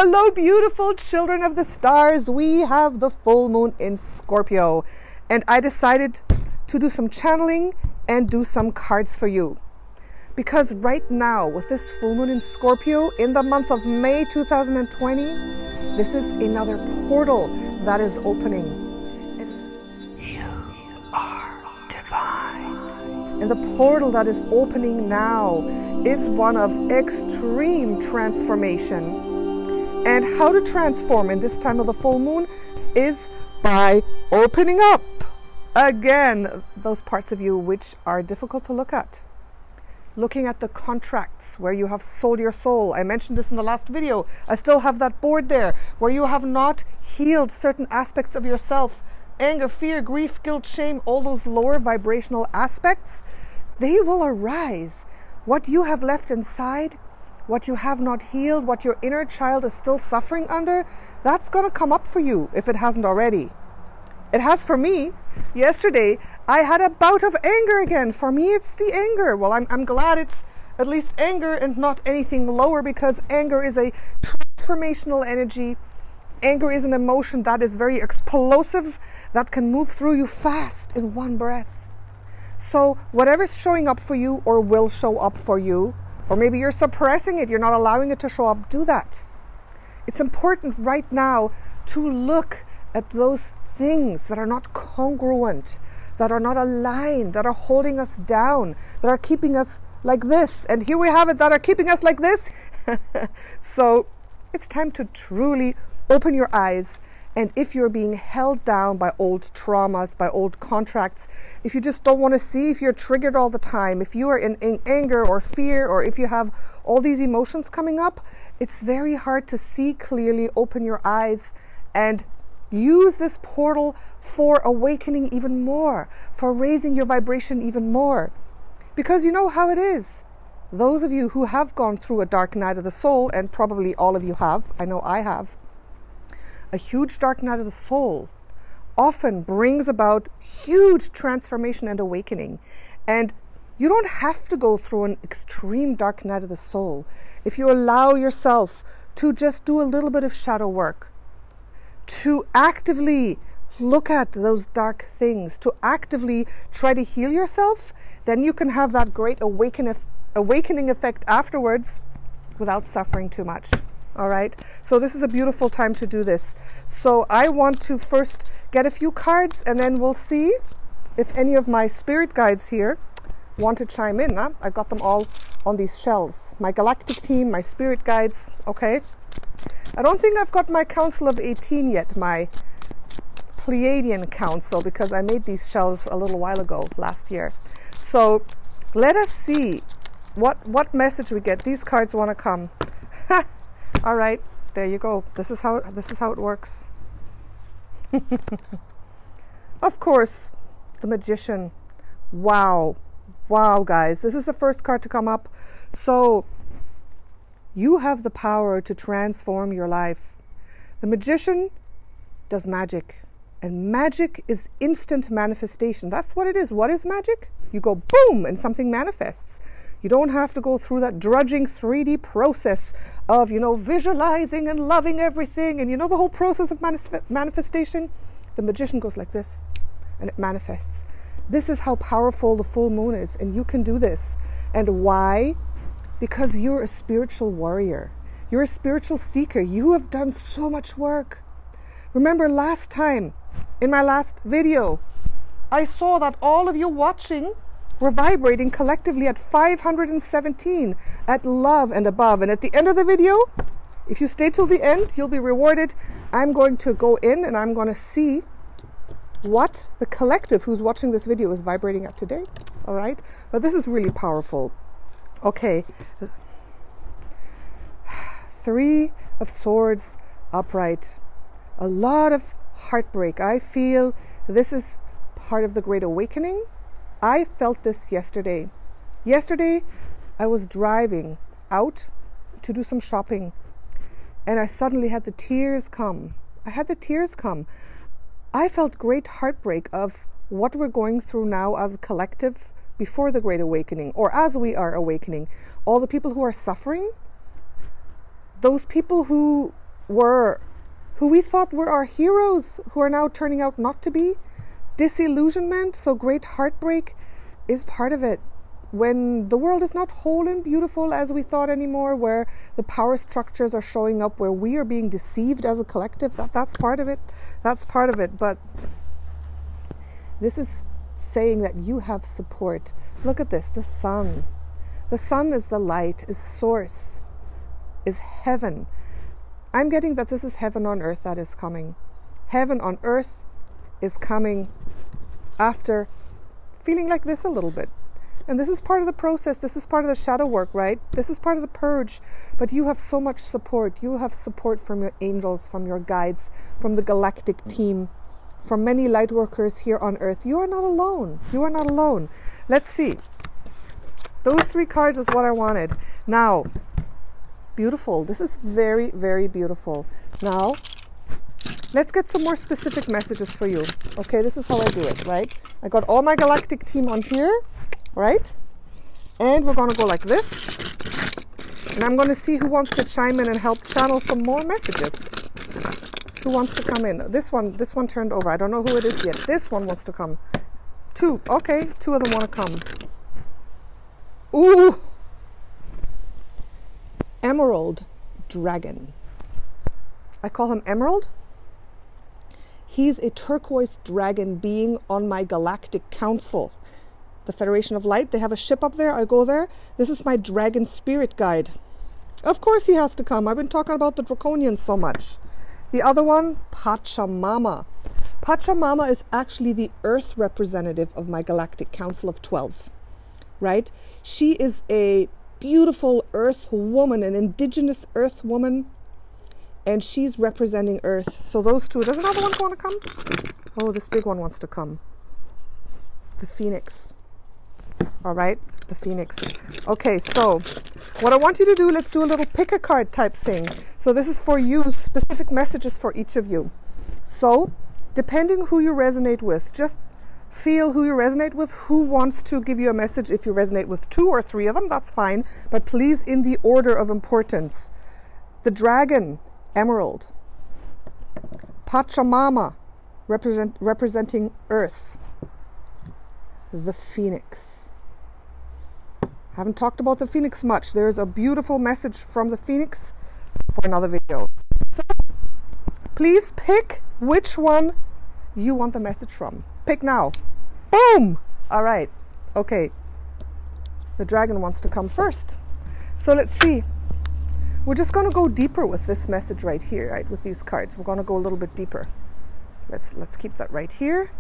Hello, beautiful children of the stars. We have the full moon in Scorpio, and I decided to do some channeling and do some cards for you. Because right now, with this full moon in Scorpio, in the month of May 2020, this is another portal that is opening. You are divine. And the portal that is opening now is one of extreme transformation. And how to transform in this time of the full moon is by opening up, again, those parts of you which are difficult to look at. Looking at the contracts where you have sold your soul. I mentioned this in the last video. I still have that board there where you have not healed certain aspects of yourself. Anger, fear, grief, guilt, shame, all those lower vibrational aspects, they will arise. What you have left inside, what you have not healed, what your inner child is still suffering under, that's going to come up for you if it hasn't already. It has for me. Yesterday, I had a bout of anger again. For me, it's the anger. Well, I'm glad it's at least anger and not anything lower, because anger is a transformational energy. Anger is an emotion that is very explosive, that can move through you fast in one breath. So whatever's showing up for you or will show up for you, or maybe you're suppressing it, you're not allowing it to show up, do that. It's important right now to look at those things that are not congruent, that are not aligned, that are holding us down, that are keeping us like this. And here we have it, that are keeping us like this. So it's time to truly open your eyes. And if you're being held down by old traumas, by old contracts, if you just don't want to see, if you're triggered all the time, if you are in anger or fear, or if you have all these emotions coming up, it's very hard to see clearly. Open your eyes and use this portal for awakening even more, for raising your vibration even more. Because you know how it is. Those of you who have gone through a dark night of the soul, and probably all of you have, I know I have, a huge dark night of the soul often brings about huge transformation and awakening. And you don't have to go through an extreme dark night of the soul. If you allow yourself to just do a little bit of shadow work, to actively look at those dark things, to actively try to heal yourself, then you can have that great awakening effect afterwards without suffering too much. All right, so this is a beautiful time to do this. So I want to first get a few cards, and then we'll see if any of my spirit guides here want to chime in. Huh? I got them all on these shells. My galactic team, my spirit guides, okay? I don't think I've got my Council of 18 yet, my Pleiadian Council, because I made these shells a little while ago, last year. So let us see what message we get. These cards want to come. All right, there you go. This is how it works. Of course, the Magician. Wow, guys, this is the first card to come up. So you have the power to transform your life. The Magician does magic, and magic is instant manifestation. That's what it is. What is magic? You go boom and something manifests. You don't have to go through that drudging 3D process of, visualizing and loving everything. And the whole process of manifestation. The Magician goes like this, and it manifests. This is how powerful the full moon is, and you can do this. And why? Because you're a spiritual warrior. You're a spiritual seeker. You have done so much work. Remember last time, in my last video, I saw that all of you watching were vibrating collectively at 517 at love and above. And at the end of the video, if you stay till the end, you'll be rewarded. I'm going to go in and I'm going to see what the collective who's watching this video is vibrating at today. All right, but this is really powerful. Okay, 3 of Swords upright, a lot of heartbreak. I feel this is part of the Great Awakening. I felt this yesterday. Yesterday, I was driving out to do some shopping, and I suddenly had the tears come. I felt great heartbreak of what we're going through now as a collective before the Great Awakening, or as we are awakening. All the people who are suffering, those people who who we thought were our heroes, who are now turning out not to be. Disillusionment, so great heartbreak, is part of it. When the world is not whole and beautiful as we thought anymore, where the power structures are showing up, where we are being deceived as a collective, that's part of it. That's part of it. But this is saying that you have support. Look at this, the sun. The sun is the light, is source, is heaven. I'm getting that this is heaven on earth that is coming. Heaven on earth is coming after feeling like this a little bit. And this is part of the process. This is part of the shadow work, right? This is part of the purge. But you have so much support. You have support from your angels, from your guides, from the galactic team, from many light workers here on earth. You are not alone. You are not alone. Let's see. Those 3 cards is what I wanted. Now, beautiful. This is very, very beautiful. Now, let's get some more specific messages for you. Okay, this is how I do it, right? I got all my galactic team on here, right? And we're going to go like this. And I'm going to see who wants to chime in and help channel some more messages. Who wants to come in? This one turned over. I don't know who it is yet. This one wants to come. 2. Okay, 2 of them want to come. Ooh! Emerald Dragon. I call him Emerald. He's a turquoise dragon being on my galactic council. The Federation of Light, they have a ship up there. I go there. This is my dragon spirit guide. Of course he has to come. I've been talking about the draconians so much. The other one, Pacha Mama. Pacha Mama is actually the earth representative of my galactic council of 12, right? She is a beautiful earth woman, an indigenous earth woman, and she's representing earth. So those 2, does another one want to come? Oh, this big one wants to come. The Phoenix. All right, the Phoenix. Okay, so what I want you to do, let's do a little pick a card type thing. So this is for you, specific messages for each of you. So depending who you resonate with, just feel who you resonate with, who wants to give you a message. If you resonate with 2 or 3 of them, that's fine. But please, in the order of importance. The dragon, Emerald. Pacha Mama, representing earth. The Phoenix. Haven't talked about the Phoenix much. There's a beautiful message from the Phoenix for another video. So please pick which one you want the message from. Pick now. Boom! All right. Okay. The dragon wants to come first. So let's see. We're just going to go deeper with this message right here, right? With these cards. We're going to go a little bit deeper. Let's keep that right here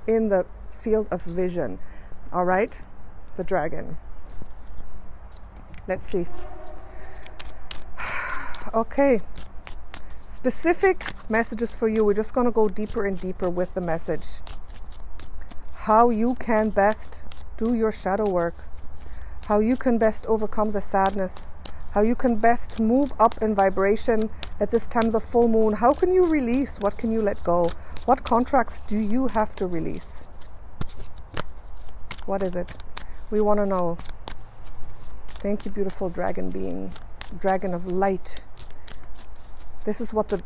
in the field of vision. All right. The dragon. Let's see. Okay. Specific messages for you. We're just going to go deeper and deeper with the message. How you can best do your shadow work. How you can best overcome the sadness. How you can best move up in vibration at this time of the full moon. How can you release? What can you let go? What contracts do you have to release? What is it? We want to know. Thank you, beautiful dragon being. Dragon of light. This is what the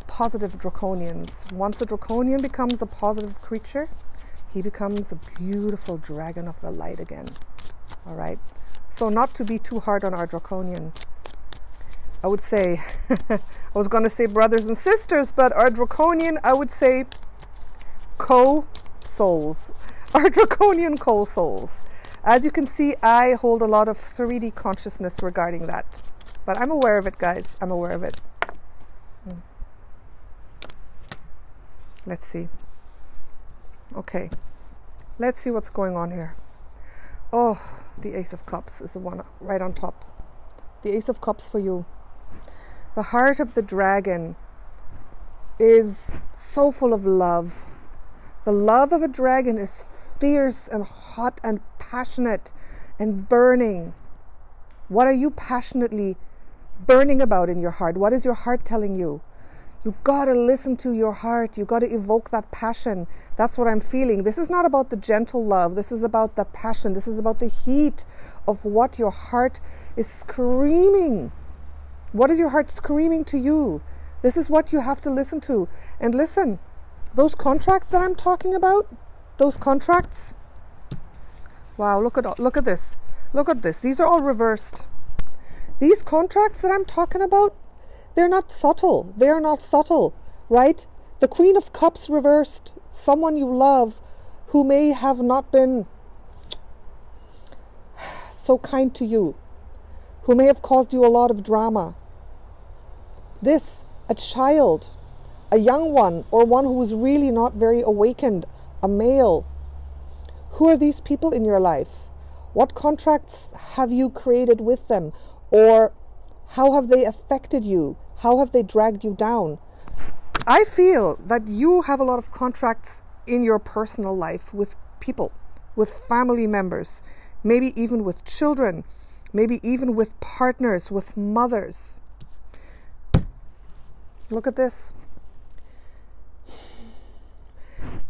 positive draconians. Once a draconian becomes a positive creature, he becomes a beautiful dragon of the light again. All right. So not to be too hard on our draconian. I would say, I was going to say brothers and sisters, but our draconian, I would say co-souls. Our draconian co-souls. As you can see, I hold a lot of 3D consciousness regarding that. But I'm aware of it, guys. I'm aware of it. Let's see. Okay. Let's see what's going on here. Oh, the Ace of Cups is the one right on top. The Ace of Cups for you. The heart of the dragon is so full of love. The love of a dragon is fierce and hot and passionate and burning. What are you passionately burning about in your heart? What is your heart telling you? You gotta listen to your heart. You gotta evoke that passion. That's what I'm feeling. This is not about the gentle love. This is about the passion. This is about the heat of what your heart is screaming. What is your heart screaming to you? This is what you have to listen to. And listen, those contracts that I'm talking about, those contracts, wow, look at this. Look at this. These are all reversed. These contracts that I'm talking about, they're not subtle. They are not subtle, right? The Queen of Cups reversed, someone you love who may have not been so kind to you, who may have caused you a lot of drama. This, a child, a young one, or one who is really not very awakened, a male. Who are these people in your life? What contracts have you created with them? Or how have they affected you? How have they dragged you down? I feel that you have a lot of contracts in your personal life with people, with family members, maybe even with children, maybe even with partners, with mothers. Look at this.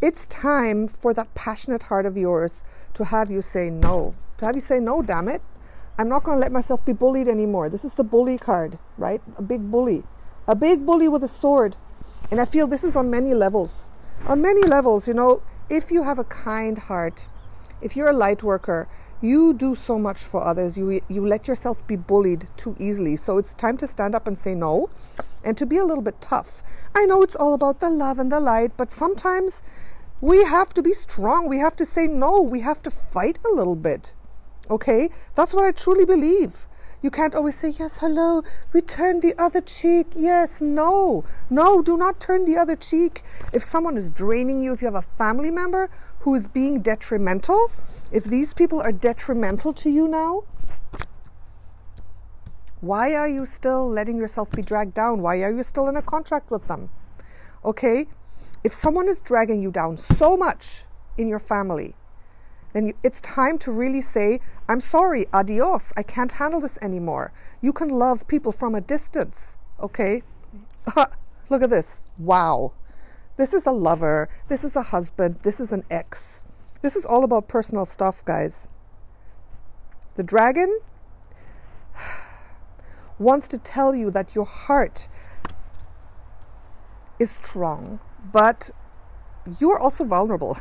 It's time for that passionate heart of yours to have you say no. To have you say no, damn it. I'm not going to let myself be bullied anymore. This is the bully card, right? A big bully. A big bully with a sword. And I feel this is on many levels. On many levels, you know, if you have a kind heart, if you're a light worker, you do so much for others. You let yourself be bullied too easily. So it's time to stand up and say no, and to be a little bit tough. I know it's all about the love and the light, but sometimes we have to be strong. We have to say no. We have to fight a little bit. Okay? That's what I truly believe. You can't always say, yes, hello, we turn the other cheek. Yes, no. No, do not turn the other cheek. If someone is draining you, if you have a family member who is being detrimental, if these people are detrimental to you now, why are you still letting yourself be dragged down? Why are you still in a contract with them? Okay? If someone is dragging you down so much in your family, then it's time to really say, I'm sorry, adios, I can't handle this anymore. You can love people from a distance, okay? Look at this. Wow. This is a lover. This is a husband. This is an ex. This is all about personal stuff, guys. The dragon wants to tell you that your heart is strong, but you're also vulnerable.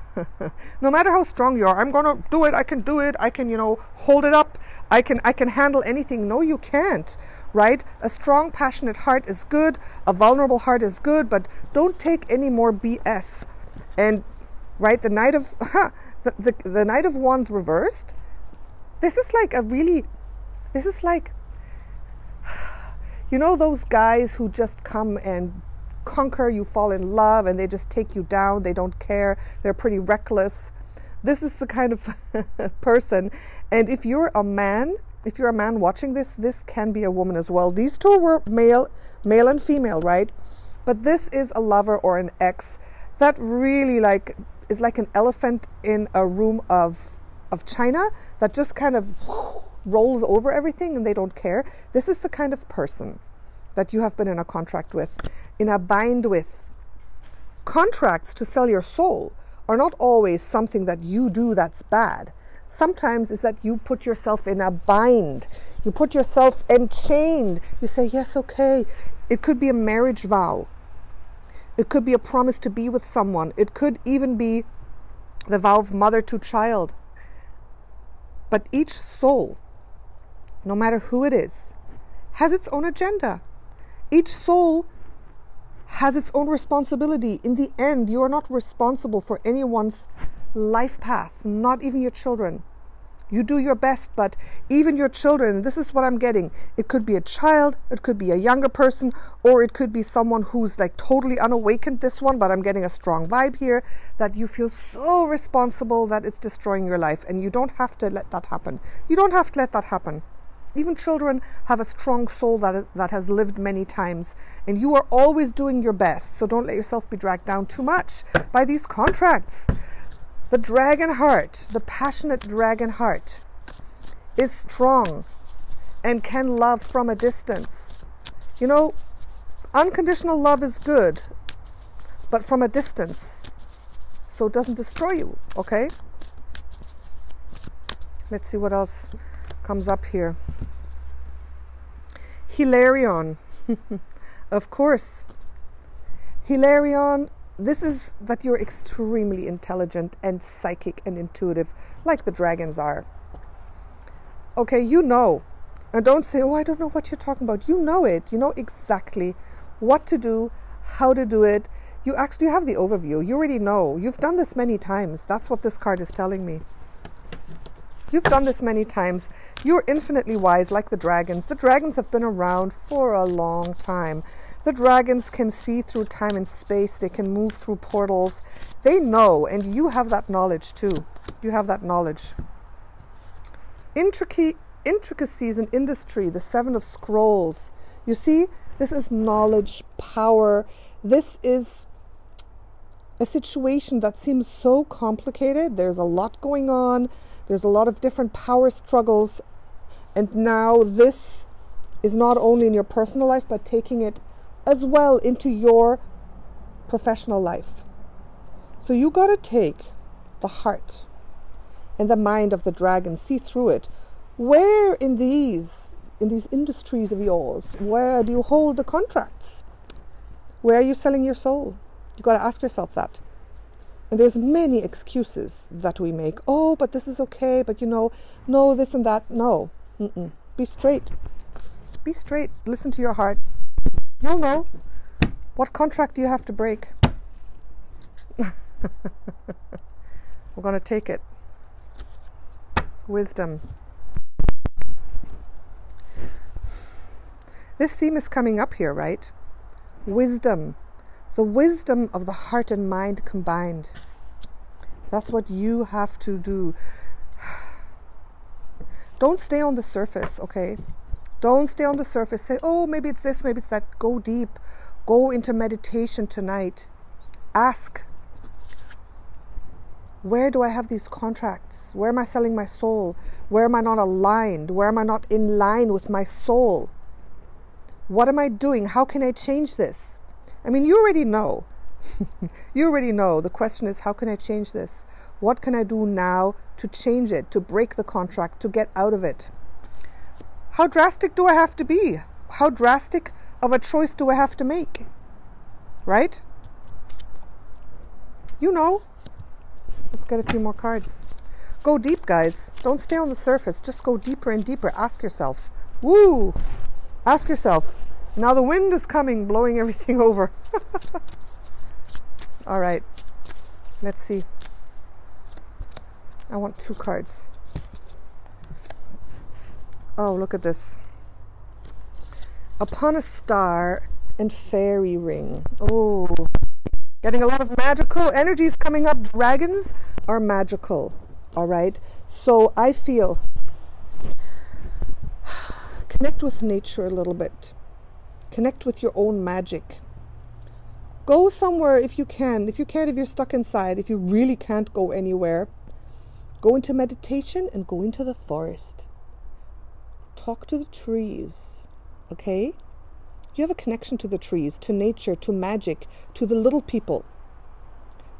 No matter how strong you are, I'm gonna do it, I can do it, I can, you know, hold it up, I can handle anything. No, you can't, right? A strong, passionate heart is good, a vulnerable heart is good, but don't take any more BS. And right, the Knight of the Knight of Wands reversed. This is like you know, those guys who just come and conquer, you fall in love, and they just take you down. They don't care. They're pretty reckless. This is the kind of person. And if you're a man watching this, this can be a woman as well. These two were male and female, right? But this is a lover or an ex that really is like an elephant in a room of china that just kind of rolls over everything and they don't care. This is the kind of person that you have been in a contract with, in a bind with. Contracts to sell your soul are not always something that you do that's bad. Sometimes it's that you put yourself in a bind. You put yourself enchained. You say, yes, okay. It could be a marriage vow. It could be a promise to be with someone. It could even be the vow of mother to child. But each soul, no matter who it is, has its own agenda. Each soul has its own responsibility. In the end, you are not responsible for anyone's life path, not even your children. You do your best, but even your children, this is what I'm getting. It could be a child, it could be a younger person, or it could be someone who's like totally unawakened, this one, but I'm getting a strong vibe here that you feel so responsible that it's destroying your life, and you don't have to let that happen. You don't have to let that happen. Even children have a strong soul that has lived many times, and you are always doing your best. So don't let yourself be dragged down too much by these contracts. The dragon heart, the passionate dragon heart, is strong and can love from a distance. You know, unconditional love is good, but from a distance, so it doesn't destroy you, okay? Let's see what else comes up here. Hilarion. Of course. Hilarion, this is that you're extremely intelligent and psychic and intuitive, like the dragons are. Okay, you know. And don't say, oh, I don't know what you're talking about. You know it. You know exactly what to do, how to do it. You actually have the overview. You already know. You've done this many times. That's what this card is telling me. You've done this many times. You're infinitely wise, like the dragons. The dragons have been around for a long time. The dragons can see through time and space. They can move through portals. They know, and you have that knowledge too. You have that knowledge. Intricacies in industry, the 7 of Scrolls. You see, this is knowledge, power. This is a situation that seems so complicated. There's a lot going on. There's a lot of different power struggles. And now this is not only in your personal life, but taking it as well into your professional life. So you got to take the heart and the mind of the dragon, see through it. Where in these industries of yours, where do you hold the contracts? Where are you selling your soul? You got to ask yourself that. And there's many excuses that we make. Oh, but this is okay. But you know, no, this and that. No. Be straight. Be straight. Listen to your heart. You'll know. What contract do you have to break? We're going to take it. Wisdom. This theme is coming up here, right? Wisdom. The wisdom of the heart and mind combined. That's what you have to do. Don't stay on the surface, okay? Don't stay on the surface. Say, oh, maybe it's this, maybe it's that. Go deep. Go into meditation tonight. Ask, where do I have these contracts? Where am I selling my soul? Where am I not aligned? Where am I not in line with my soul? What am I doing? How can I change this? I mean, you already know. You already know. The question is, how can I change this? What can I do now to change it, to break the contract, to get out of it? How drastic do I have to be? How drastic of a choice do I have to make? Right? You know. Let's get a few more cards. Go deep, guys. Don't stay on the surface. Just go deeper and deeper. Ask yourself. Woo! Ask yourself. Now the wind is coming, blowing everything over. All right. Let's see. I want 2 cards. Oh, look at this. Upon a star and fairy ring. Oh, getting a lot of magical energies coming up. Dragons are magical. All right. So I feel connect with nature a little bit. Connect with your own magic. Go somewhere if you can. If you can't, if you're stuck inside, if you really can't go anywhere, go into meditation and go into the forest. Talk to the trees, okay? You have a connection to the trees, to nature, to magic, to the little people.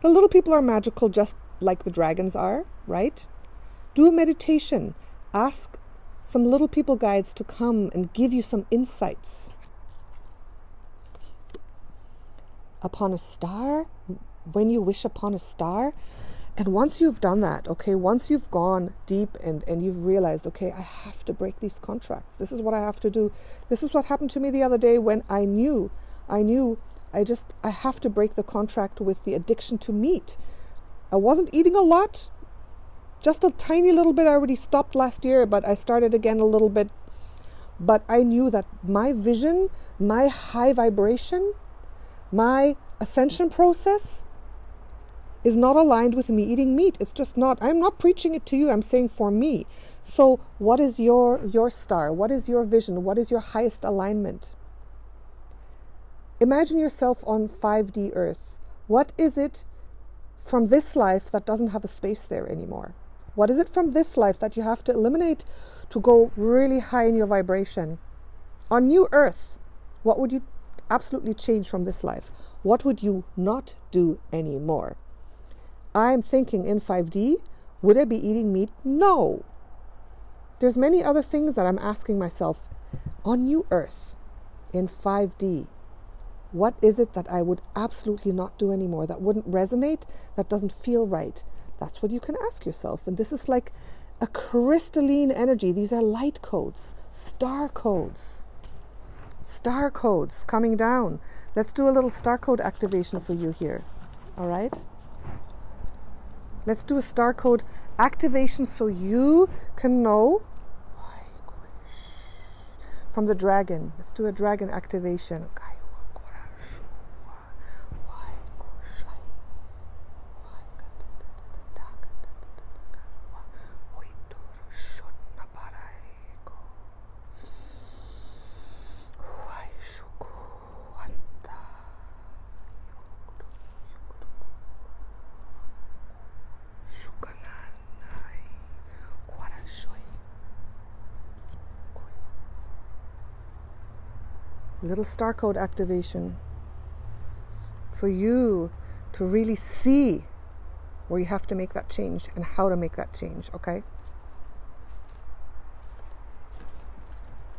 The little people are magical just like the dragons are, right? Do a meditation. Ask some little people guides to come and give you some insights. Upon a star, when you wish upon a star, and once you've done that, okay, once you've gone deep and you've realized, okay, I have to break these contracts. This is what I have to do. This is what happened to me the other day when I knew I have to break the contract with the addiction to meat. I wasn't eating a lot, just a tiny little bit. I already stopped last year, but I started again a little bit. But I knew that my vision, my high vibration, my ascension process is not aligned with me eating meat. It's just not. I'm not preaching it to you. I'm saying for me. So what is your star? What is your vision? What is your highest alignment? Imagine yourself on 5D Earth. What is it from this life that doesn't have a space there anymore? What is it from this life that you have to eliminate to go really high in your vibration? On New Earth, what would you absolutely change from this life? What would you not do anymore? I'm thinking in 5D, would I be eating meat? No. There's many other things that I'm asking myself. On New Earth, in 5D, what is it that I would absolutely not do anymore, that wouldn't resonate, that doesn't feel right? That's what you can ask yourself. And this is like a crystalline energy. These are light codes, star codes coming down. Let's do a little star code activation for you here. All right? Let's do a star code activation so you can know from the dragon. Let's do a dragon activation. Little star code activation for you to really see where you have to make that change and how to make that change, okay?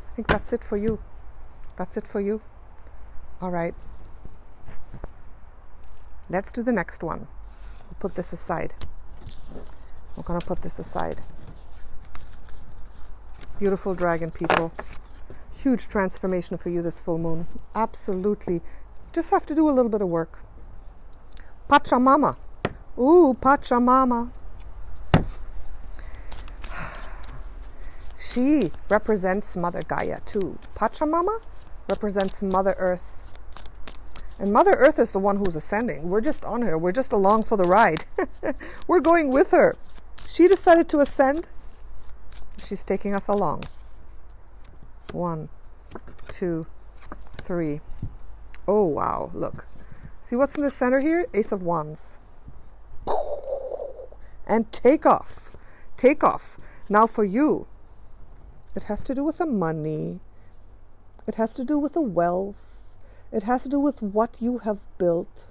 I think that's it for you. That's it for you. All right. Let's do the next one. We'll put this aside. We're going to put this aside. Beautiful dragon people. Huge transformation for you this full moon. Absolutely. Just have to do a little bit of work. Pacha Mama. Ooh, Pacha Mama. She represents Mother Gaia too. Pacha Mama represents Mother Earth. And Mother Earth is the one who's ascending. We're just on her. We're just along for the ride. We're going with her. She decided to ascend. She's taking us along. 1, 2, 3. Oh, wow. Look. See what's in the center here? Ace of Wands. And take off. Take off. Now for you, it has to do with the money. It has to do with the wealth. It has to do with what you have built.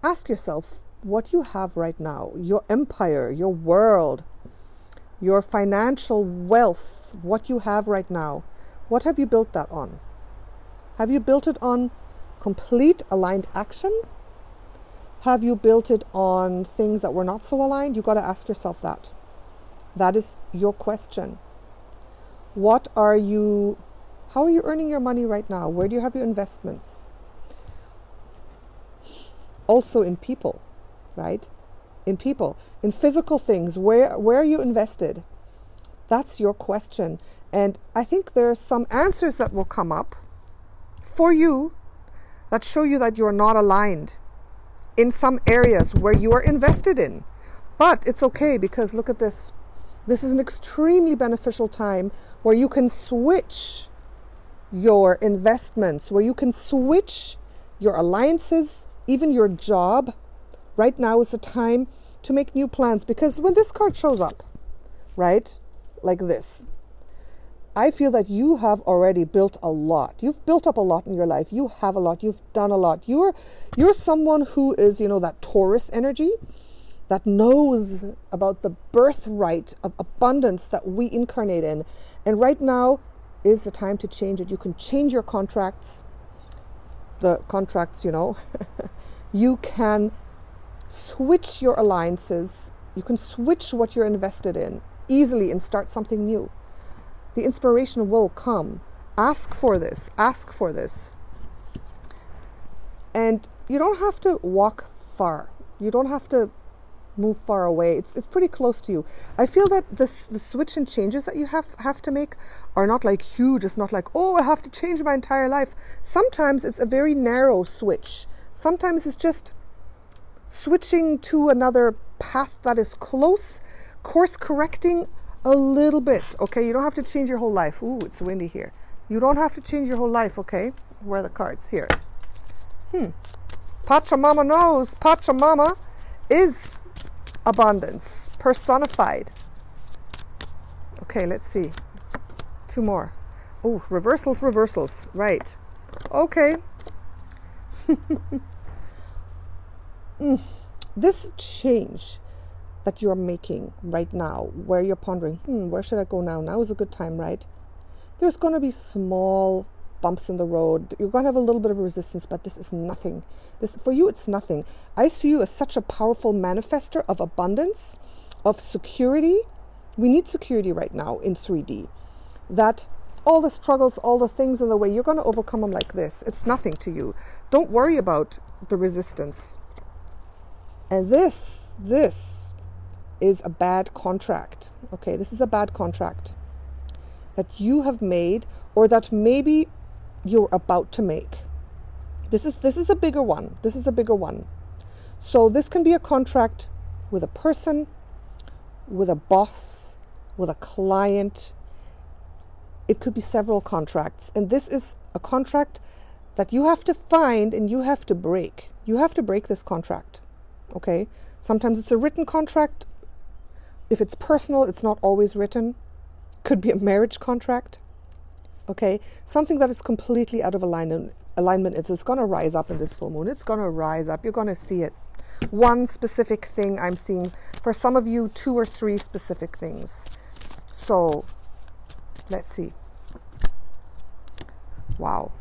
Ask yourself what you have right now. Your empire, your world, your financial wealth, what you have right now. What have you built that on? Have you built it on complete aligned action? Have you built it on things that were not so aligned? You've got to ask yourself that. That is your question. How are you earning your money right now? Where do you have your investments? Also in people, right? In people, in physical things, where are you invested? That's your question. And I think there are some answers that will come up for you that show you that you're not aligned in some areas where you are invested in. But it's okay, because look at this. This is an extremely beneficial time where you can switch your investments, where you can switch your alliances, even your job. Right now is the time to make new plans, because when this card shows up, right, like this, I feel that you have already built a lot. You've built up a lot in your life. You have a lot. You've done a lot. You're someone who is, that Taurus energy that knows about the birthright of abundance that we incarnate in. And right now is the time to change it. You can change your contracts. The contracts, you can switch your alliances. You can switch what you're invested in easily and start something new. The inspiration will come. Ask for this. Ask for this. And you don't have to walk far. You don't have to move far away. It's pretty close to you. I feel that the switch and changes that you have to make are not like huge. It's not like, oh, I have to change my entire life. Sometimes it's a very narrow switch. Sometimes it's just switching to another path that is close, course correcting a little bit, okay? You don't have to change your whole life. Ooh, it's windy here. You don't have to change your whole life, okay? Where are the cards? Here. Pacha Mama knows. Pacha Mama is abundance personified. Okay, let's see. 2 more. Oh, reversals. Right. Okay. This change that you're making right now, where you're pondering, where should I go now? Now is a good time, right? There's going to be small bumps in the road. You're going to have a little bit of resistance, but this is nothing. This, for you, it's nothing. I see you as such a powerful manifester of abundance, of security. We need security right now in 3D. That all the struggles, all the things in the way, you're going to overcome them like this. It's nothing to you. Don't worry about the resistance. And this is a bad contract. Okay, this is a bad contract that you have made, or that maybe you're about to make. This is a bigger one. This is a bigger one. So this can be a contract with a person, with a boss, with a client. It could be several contracts. And this is a contract that you have to find and you have to break. You have to break this contract. Okay? Sometimes it's a written contract. If it's personal, it's not always written. Could be a marriage contract. Okay? Something that is completely out of alignment. It's going to rise up in this full moon. It's going to rise up. You're going to see it. One specific thing I'm seeing. For some of you, 2 or 3 specific things. So, let's see. Wow.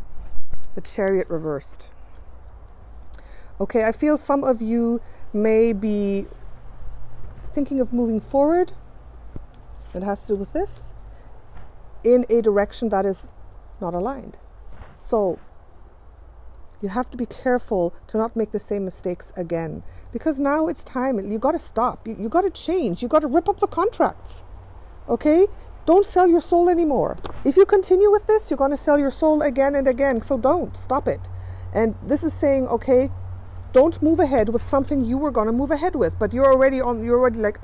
The Chariot reversed. Okay, I feel some of you may be thinking of moving forward. It has to do with this. In a direction that is not aligned. So, you have to be careful to not make the same mistakes again. Because now it's time. You got to stop. You got to change. You got to rip up the contracts. Okay? Don't sell your soul anymore. If you continue with this, you're going to sell your soul again and again. So don't. Stop it. And this is saying, okay, don't move ahead with something you were going to move ahead with. But you're already like,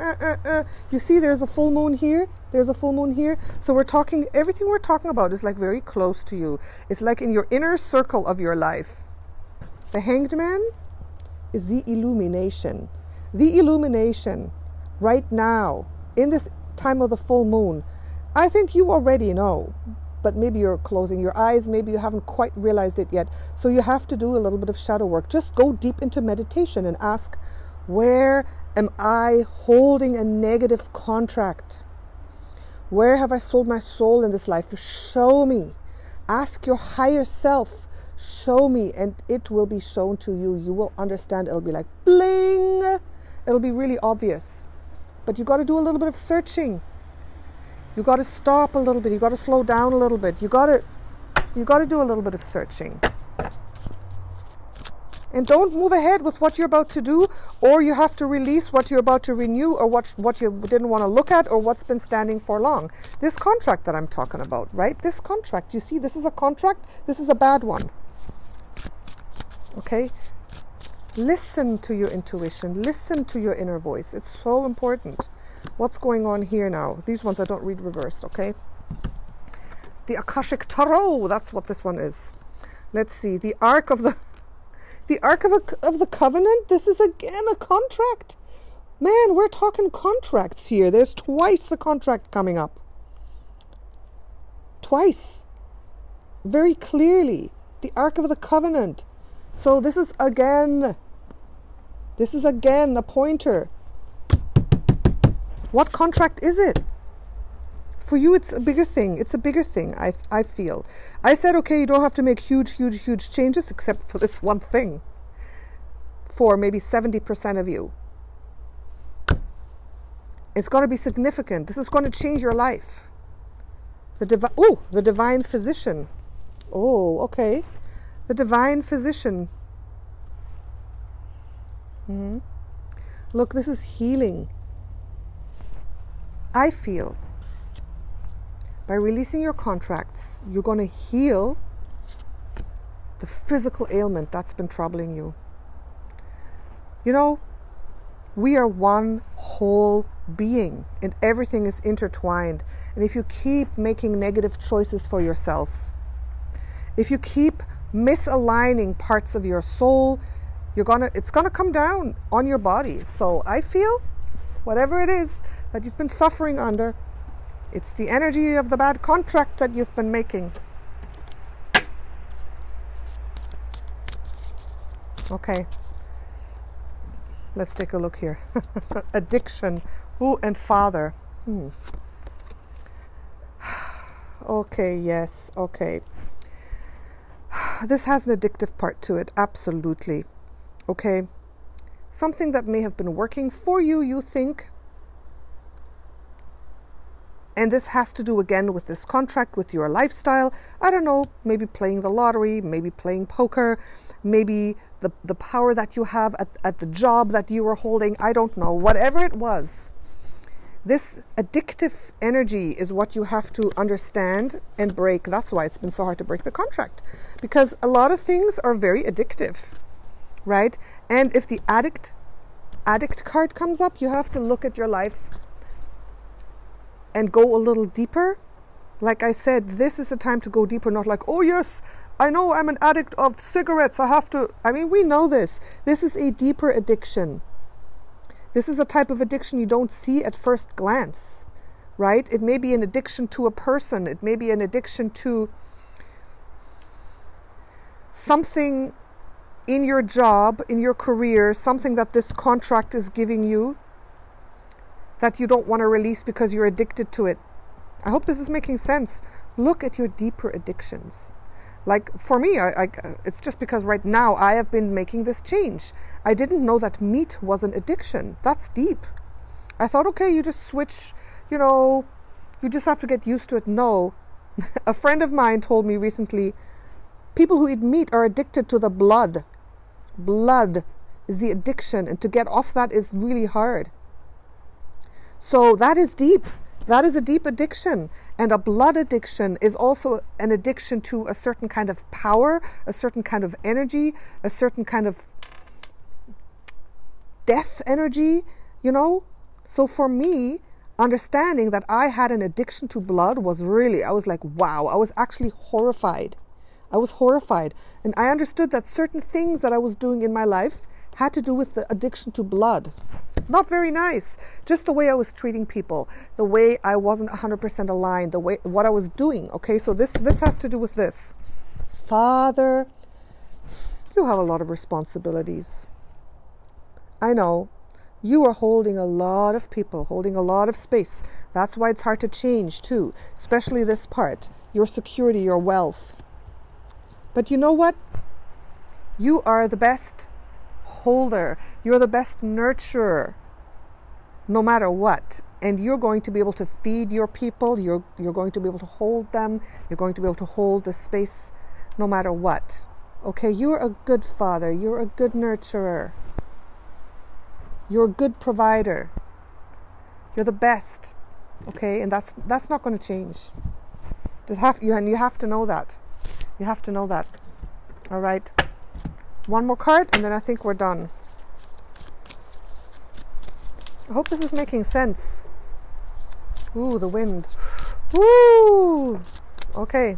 You see, there's a full moon here. There's a full moon here. So everything we're talking about is like very close to you. It's like in your inner circle of your life. The Hanged Man is the illumination. The illumination right now, in this time of the full moon. I think you already know, but maybe you're closing your eyes. Maybe you haven't quite realized it yet. So you have to do a little bit of shadow work. Just go deep into meditation and ask, where am I holding a negative contract? Where have I sold my soul in this life? Show me. Ask your higher self. Show me, and it will be shown to you. You will understand. It'll be like bling. It'll be really obvious. But you got to do a little bit of searching. You got to stop a little bit. You got to slow down a little bit. You got to do a little bit of searching. And don't move ahead with what you're about to do, or you have to release what you're about to renew, or what you didn't want to look at, or what's been standing for long. This contract that I'm talking about, right? This contract, you see, this is a contract. This is a bad one. Okay? Listen to your intuition. Listen to your inner voice. It's so important. What's going on here now? These ones I don't read reversed, okay? The Akashic Tarot, that's what this one is. Let's see. The Ark of the Covenant. This is again a contract. Man, we're talking contracts here. There's twice the contract coming up. Twice. Very clearly. The Ark of the Covenant. So this is again a pointer. What contract is it? For you, it's a bigger thing. It's a bigger thing, I feel. I said, okay, you don't have to make huge changes except for this one thing. For maybe 70% of you. It's going to be significant. This is going to change your life. The Divine Physician. Oh, okay. The Divine Physician. Look, this is healing. I feel by releasing your contracts, you're going to heal the physical ailment that's been troubling you. You know, we are one whole being and everything is intertwined. And if you keep making negative choices for yourself, if you keep misaligning parts of your soul, it's gonna come down on your body. So I feel whatever it is that you've been suffering under, it's the energy of the bad contract that you've been making. Okay, let's take a look here. Addiction. Ooh, and father. Okay, yes, okay. This has an addictive part to it, absolutely. Okay. Something that may have been working for you, you think. And this has to do again with this contract, with your lifestyle. I don't know, maybe playing the lottery, maybe playing poker, maybe the power that you have at the job that you were holding. I don't know, whatever it was. This addictive energy is what you have to understand and break. That's why it's been so hard to break the contract, because a lot of things are very addictive, right? And if the addict card comes up, you have to look at your life and go a little deeper. Like I said, this is the time to go deeper, not like, oh yes, I know I'm an addict of cigarettes, I mean, we know this. This is a deeper addiction. This is a type of addiction you don't see at first glance, right? It may be an addiction to a person. It may be an addiction to something in your job, in your career, something that this contract is giving you that you don't want to release because you're addicted to it. I hope this is making sense. Look at your deeper addictions. Like for me, it's just because right now I have been making this change. I didn't know that meat was an addiction. That's deep. I thought, okay, you just switch, you know, you just have to get used to it. No. A friend of mine told me recently, people who eat meat are addicted to the blood. Blood is the addiction, and to get off that is really hard. So that is deep. That is a deep addiction. And a blood addiction is also an addiction to a certain kind of power, a certain kind of energy, a certain kind of death energy, you know? So for me, understanding that I had an addiction to blood was really, I was like, wow, I was actually horrified. I was horrified. And I understood that certain things that I was doing in my life had to do with the addiction to blood. Not very nice. Just the way I was treating people, the way I wasn't 100% aligned, the way what I was doing. Okay, so this has to do with this. Father, you have a lot of responsibilities. I know. You are holding a lot of people, holding a lot of space. That's why it's hard to change too, especially this part, your security, your wealth. But you know what? You are the best holder. You're the best nurturer, no matter what. And you're going to be able to feed your people. You're going to be able to hold them. You're going to be able to hold the space no matter what. Okay, you're a good father. You're a good nurturer. You're a good provider. You're the best. Okay, and that's not going to change. And you have to know that. You have to know that. All right. One more card, and then I think we're done. I hope this is making sense. Ooh, the wind. Ooh. Okay.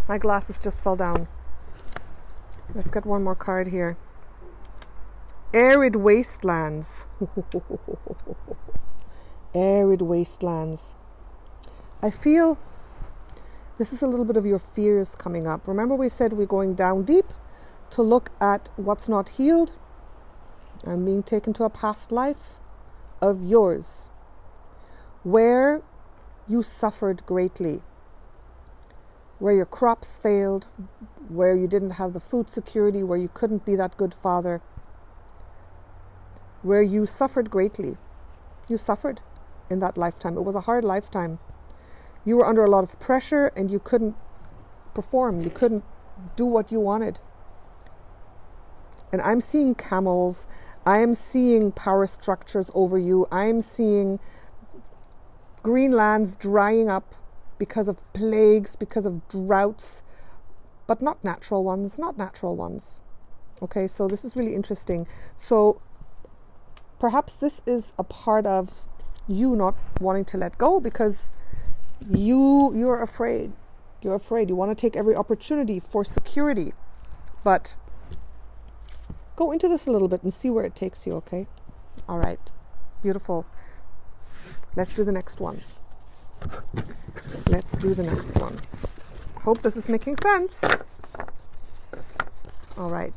My glasses just fell down. Let's get one more card here. Arid wastelands. Arid wastelands. I feel this is a little bit of your fears coming up. Remember we said we're going down deep to look at what's not healed. I'm being taken to a past life of yours where you suffered greatly, where your crops failed, where you didn't have the food security, where you couldn't be that good father, where you suffered greatly. You suffered in that lifetime. It was a hard lifetime. You were under a lot of pressure and you couldn't perform. You couldn't do what you wanted. And I'm seeing camels. I am seeing power structures over you. I'm seeing green lands drying up because of plagues, because of droughts, but not natural ones, not natural ones. Okay, so this is really interesting. So perhaps this is a part of you not wanting to let go because you're afraid. You're afraid. You want to take every opportunity for security. But go into this a little bit and see where it takes you, okay? All right. Beautiful. Let's do the next one. Let's do the next one. Hope this is making sense. All right.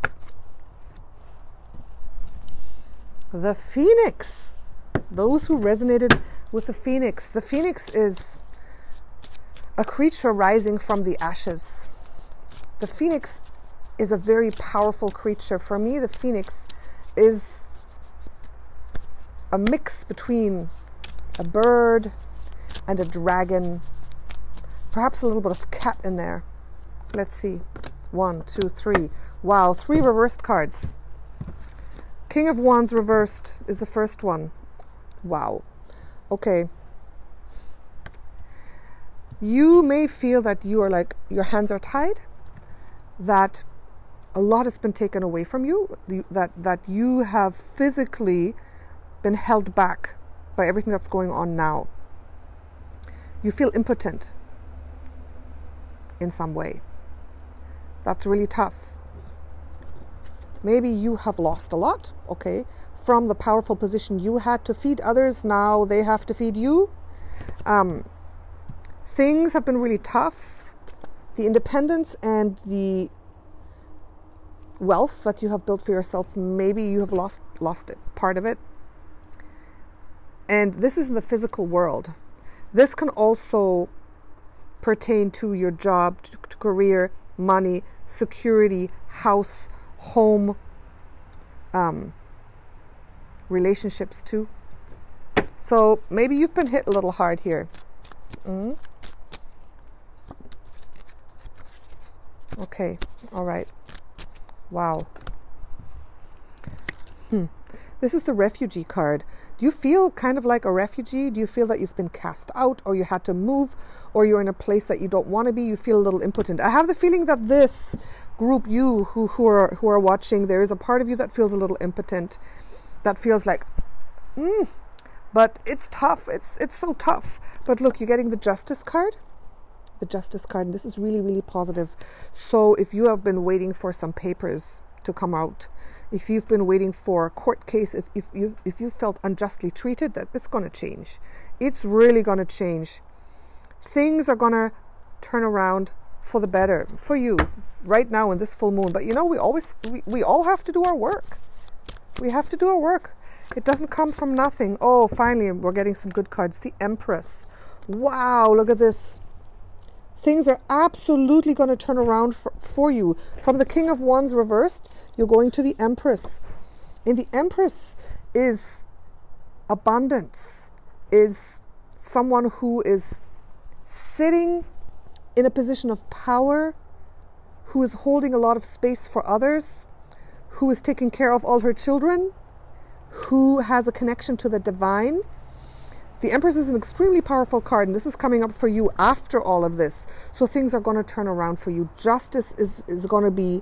The Phoenix. Those who resonated with the Phoenix. The Phoenix is a creature rising from the ashes. The phoenix is a very powerful creature. For me, the phoenix is a mix between a bird and a dragon. Perhaps a little bit of cat in there. Let's see. 1, 2, 3. Wow, 3 reversed cards. King of Wands reversed is the first one. Wow. Okay. You may feel that you are like, your hands are tied, that a lot has been taken away from you, that you have physically been held back by everything that's going on now. You feel impotent in some way. That's really tough. Maybe you have lost a lot, okay, from the powerful position you had to feed others. Now they have to feed you. Things have been really tough. The independence and the wealth that you have built for yourself, maybe you have lost it, part of it. And this is in the physical world. This can also pertain to your job, to career, money, security, house, home, relationships too. So maybe you've been hit a little hard here. Okay, all right. Wow. This is the refugee card. Do you feel kind of like a refugee? Do you feel that you've been cast out, or you had to move, or you're in a place that you don't want to be? You feel a little impotent. I have the feeling that this group, you who are watching, there is a part of you that feels a little impotent, that feels like, but it's tough. It's so tough. But look, you're getting the Justice card. The Justice card, and this is really, really positive. So if you have been waiting for some papers to come out, if you've been waiting for a court case, if you felt unjustly treated, that it's going to change. It's really going to change. Things are going to turn around for the better for you right now in this full moon. But you know, we all have to do our work. We have to do our work. It doesn't come from nothing. Oh, finally, we're getting some good cards. The Empress. Wow, look at this. Things are absolutely going to turn around for you. From the King of Wands reversed, you're going to the Empress. And the Empress is abundance, is someone who is sitting in a position of power, who is holding a lot of space for others, who is taking care of all her children, who has a connection to the divine. The Empress is an extremely powerful card, and this is coming up for you after all of this. So things are going to turn around for you. Justice is going to be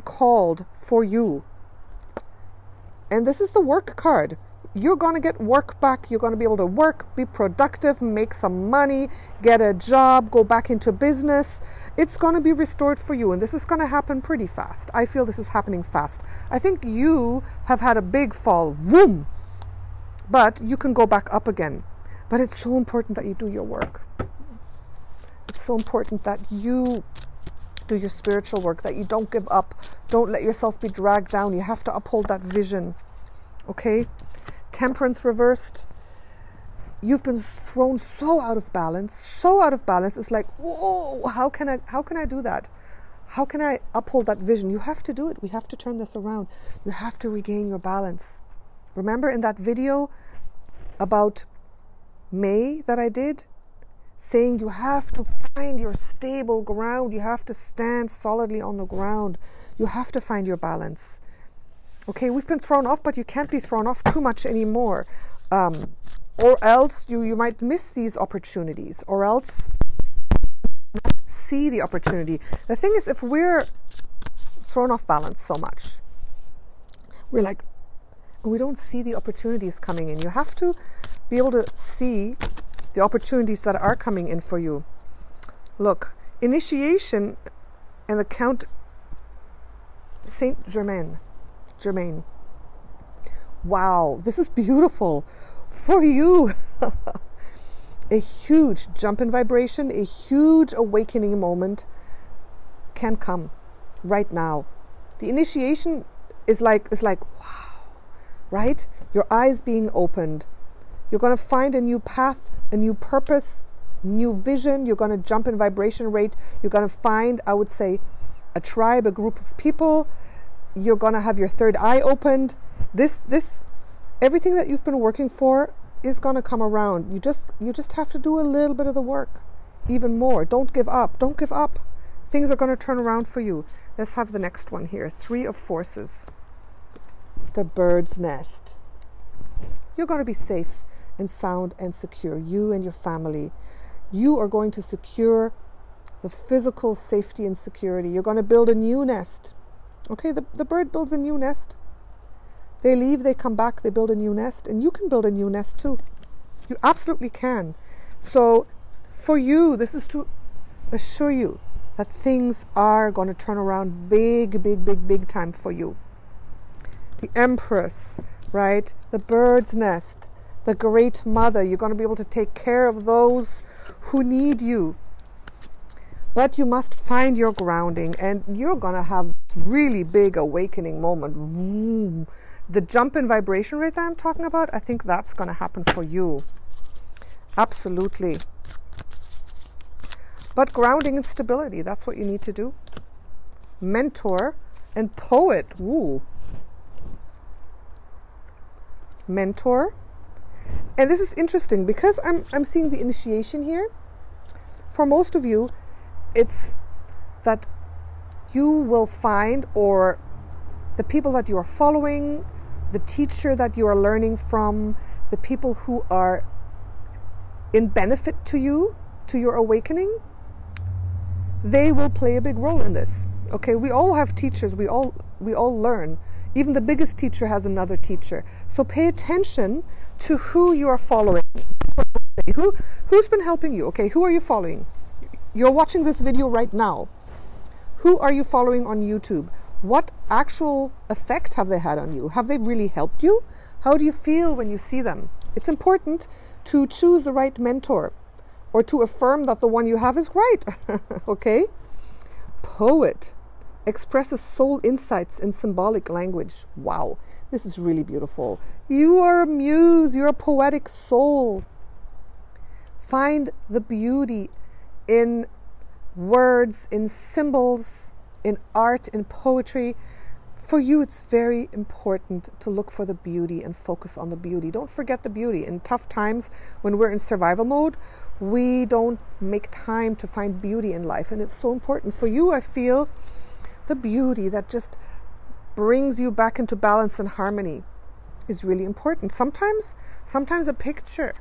called for you. And this is the work card. You're going to get work back. You're going to be able to work, be productive, make some money, get a job, go back into business. It's going to be restored for you, and this is going to happen pretty fast. I feel this is happening fast. I think you have had a big fall. Vroom! But you can go back up again. But it's so important that you do your work. It's so important that you do your spiritual work, that you don't give up. Don't let yourself be dragged down. You have to uphold that vision. Okay? Temperance reversed. You've been thrown so out of balance. So out of balance. It's like, whoa, how can I do that? How can I uphold that vision? You have to do it. We have to turn this around. You have to regain your balance. Remember in that video about May that I did, saying you have to find your stable ground. You have to stand solidly on the ground. You have to find your balance. Okay, we've been thrown off, but you can't be thrown off too much anymore. Or else you might miss these opportunities, or else see the opportunity. The thing is, if we're thrown off balance so much, we're like, we don't see the opportunities coming in. You have to be able to see the opportunities that are coming in for you. Look, initiation and the Count Saint Germain. Wow, this is beautiful for you. A huge jump in vibration, a huge awakening moment can come right now. The initiation is like wow. Right? Your eyes being opened. You're going to find a new path, a new purpose, new vision. You're going to jump in vibration rate. You're going to find, I would say, a tribe, a group of people. You're going to have your third eye opened. Everything that you've been working for is going to come around. You just have to do a little bit of the work, even more. Don't give up. Don't give up. Things are going to turn around for you. Let's have the next one here. Three of Forces. The bird's nest. You're going to be safe and sound and secure. You and your family. You are going to secure the physical safety and security. You're going to build a new nest. Okay, the bird builds a new nest. They leave, they come back, they build a new nest, and you can build a new nest too. You absolutely can. So for you, this is to assure you that things are going to turn around big, big, big, big time for you. The Empress, right? The bird's nest, the Great Mother. You're going to be able to take care of those who need you. But you must find your grounding, and you're going to have really big awakening moment. The jump in vibration rate that I'm talking about, I think that's going to happen for you. Absolutely. But grounding and stability, that's what you need to do. Mentor and poet. Ooh. Mentor. And this is interesting because I'm seeing the initiation here. For most of you, it's that you will find, or the people that you are following, the teacher that you are learning from, the people who are in benefit to you, to your awakening, they will play a big role in this. Okay, we all have teachers, we all learn. Even the biggest teacher has another teacher. So pay attention to who you are following. Who's been helping you? Okay, who are you following? You're watching this video right now. Who are you following on YouTube? What actual effect have they had on you? Have they really helped you? How do you feel when you see them? It's important to choose the right mentor, or to affirm that the one you have is right. Okay? Poet expresses soul insights in symbolic language. Wow, this is really beautiful. You are a muse. You're a poetic soul. Find the beauty in words, in symbols, in art, in poetry. For you, it's very important to look for the beauty and focus on the beauty. Don't forget the beauty. In tough times, when we're in survival mode, we don't make time to find beauty in life. And it's so important. For you, I feel the beauty that just brings you back into balance and harmony is really important. Sometimes a picture,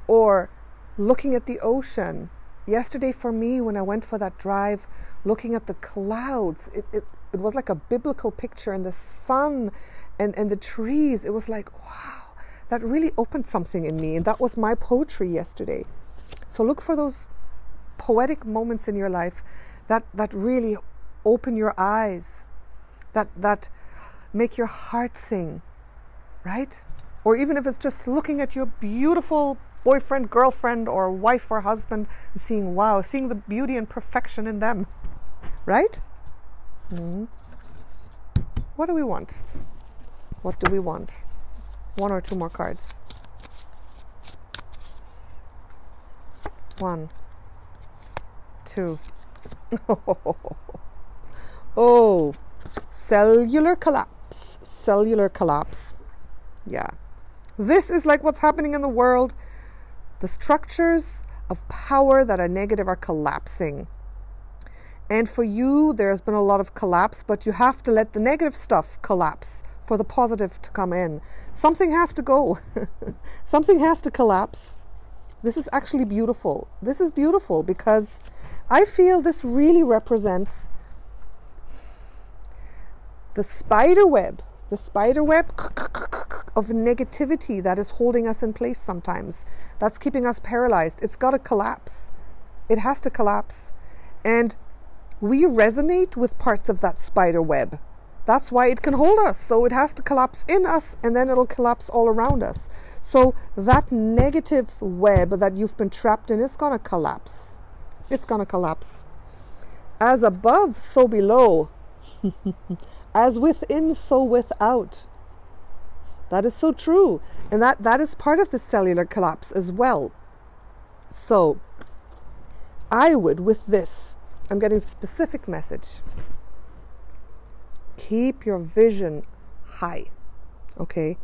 or looking at the ocean. Yesterday for me, when I went for that drive, looking at the clouds, it was like a biblical picture, and the sun and the trees. It was like, wow, that really opened something in me. And that was my poetry yesterday. So look for those poetic moments in your life that really open your eyes, that make your heart sing, right? Or even if it's just looking at your beautiful boyfriend, girlfriend, or wife or husband, and seeing, wow, seeing the beauty and perfection in them, right? What do we want? What do we want? One or two more cards. 1, 2. Oh, cellular collapse. Cellular collapse. Yeah. This is like what's happening in the world. The structures of power that are negative are collapsing. And for you, there's been a lot of collapse, but you have to let the negative stuff collapse for the positive to come in. Something has to go. Something has to collapse. This is actually beautiful. This is beautiful because I feel this really represents the spider web of negativity that is holding us in place sometimes. That's keeping us paralyzed. It's got to collapse. It has to collapse. And we resonate with parts of that spider web. That's why it can hold us. So it has to collapse in us, and then it'll collapse all around us. So that negative web that you've been trapped in is going to collapse. It's going to collapse. As above, so below. As within, so without. That is so true. And that is part of the cellular collapse as well. So I would, with this, I'm getting a specific message. Keep your vision high, okay?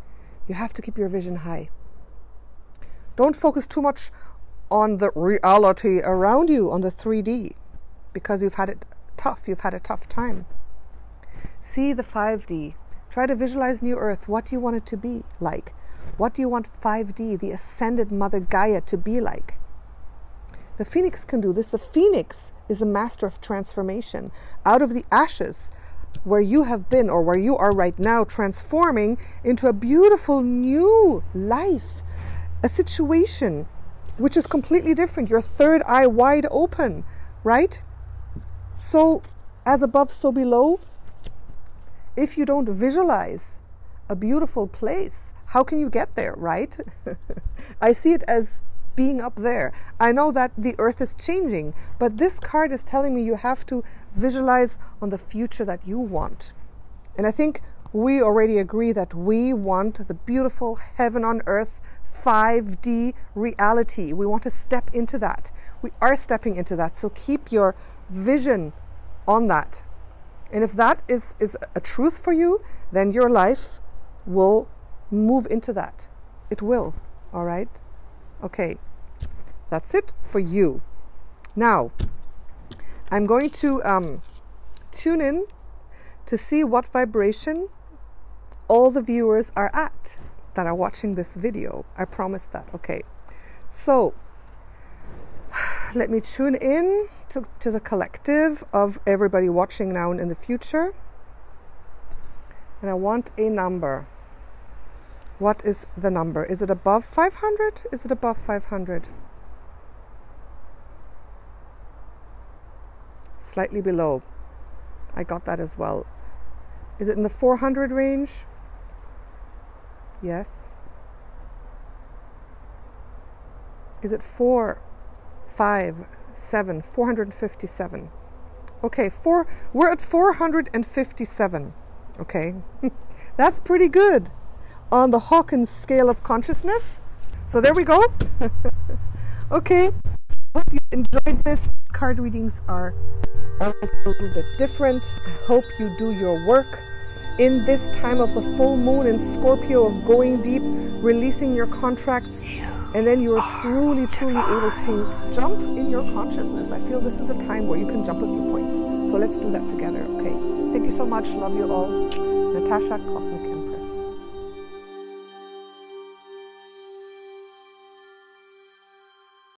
You have to keep your vision high. Don't focus too much on the reality around you, on the 3D, because you've had it tough. You've had a tough time. See the 5D. Try to visualize New Earth. What do you want it to be like? What do you want 5D, the ascended Mother Gaia, to be like? The Phoenix can do this. The Phoenix is the master of transformation. Out of the ashes where you have been, or where you are right now, transforming into a beautiful new life, a situation which is completely different. Your third eye wide open, right? So as above, so below. If you don't visualize a beautiful place, how can you get there, right? I see it as being up there. I know that the earth is changing, but this card is telling me you have to visualize on the future that you want. And I think we already agree that we want the beautiful heaven on earth 5D reality. We want to step into that. We are stepping into that. So keep your vision on that. And if that is a truth for you, then your life will move into that. It will. All right? Okay. That's it for you. Now, I'm going to tune in to see what vibration all the viewers are at that are watching this video. I promise that. Okay. So, let me tune in to the collective of everybody watching now and in the future. And I want a number. What is the number? Is it above 500? Is it above 500? Slightly below. I got that as well. Is it in the 400 range? Yes. Is it 4, 5, 7, 457? Okay, we're at 457. Okay, that's pretty good on the Hawkins scale of consciousness. So there we go. Okay, hope you enjoyed this. Card readings are always a little bit different. I hope you do your work in this time of the full moon in Scorpio, of going deep, releasing your contracts, and then you are truly able to jump in your consciousness. I feel this is a time where you can jump a few points. So let's do that together, okay? Thank you so much. Love you all. Natasha, Cosmic